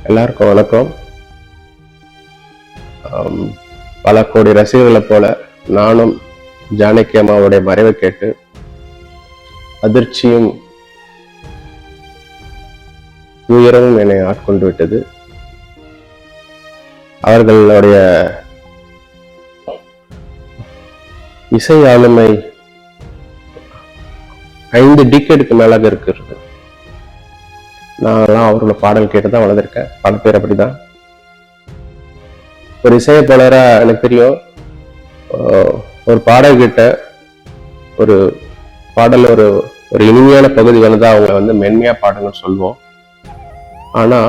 எல்லாருக்கும் வணக்கம். பல கோடி ரசிகர்களை போல நானும் ஜானகி அம்மாவுடைய மறைவை கேட்டு அதிர்ச்சியும் துயரமும் என்னை ஆட்கொண்டு விட்டது. அவர்களுடைய இசை ஆளுமை 5 டிகேடுக்கு மேலாக இருக்கிறது. நான்லாம் அவரோட பாடல் கேட்டுதான் வளர்ந்துருக்கேன். பாடல் பேர் அப்படிதான். ஒரு இசையப்பாளரா எனக்கு தெரியும், ஒரு பாடல்கிட்ட ஒரு பாடல் ஒரு ஒரு இனிமையான பகுதி வந்தா அவங்க மென்மையா பாடணும்னு சொல்லுவோம். ஆனா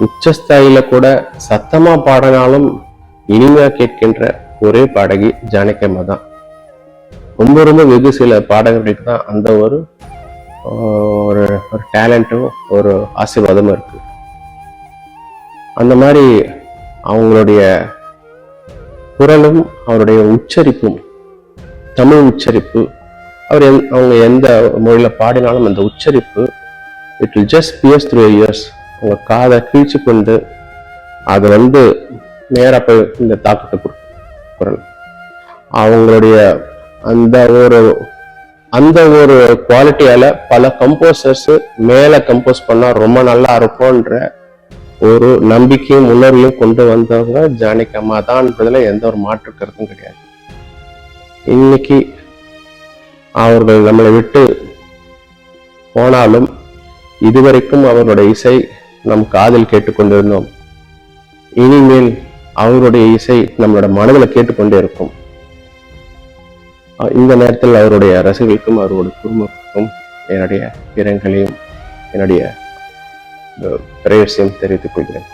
உச்சஸ்தாயில கூட சத்தமா பாடினாலும் இனிமையா கேட்கின்ற ஒரே பாடகி ஜானகி அம்மா தான். ரொம்ப ரொம்ப வெகு சில பாடகர்களுக்கு தான் அந்த ஒரு டேலண்ட்டும் ஒரு ஆசீர்வாதமும் இருக்கு. அந்த மாதிரி அவங்களுடைய குரலும் அவருடைய உச்சரிப்பும், தமிழ் உச்சரிப்பு, அவங்க எந்த மொழியில பாடினாலும் அந்த உச்சரிப்பு it will just pierce through ears. அவங்க காதை கீழ்ச்சி கொண்டு அது நேரா போய் இந்த தாக்கத்தை குரல். அவங்களுடைய அந்த ஒரு குவாலிட்டியால பல கம்போசர்ஸ் மேல கம்போஸ் பண்ணா ரொம்ப நல்லா இருக்கும்ன்ற ஒரு நம்பிக்கையும் உணர்வையும் கொண்டு வந்தவங்க ஜானகி அம்மா தான்ன்றதுல எந்த ஒரு மாற்று கருத்தும் கிடையாது. இன்னைக்கு அவர்கள் நம்மளை விட்டு போனாலும் இதுவரைக்கும் அவருடைய இசை நம் காதில் கேட்டுக்கொண்டிருந்தோம். இனிமேல் அவருடைய இசை நம்மளோட மனதில் கேட்டுக்கொண்டே இருக்கும். இந்த நேரத்தில் அவருடைய ரசிகர்களுக்கும் அவருடைய குடும்பத்துக்கும் என்னுடைய இரங்கலையும் என்னுடைய பிரேயர்ஸையும் தெரிவித்துக் கொள்கிறேன்.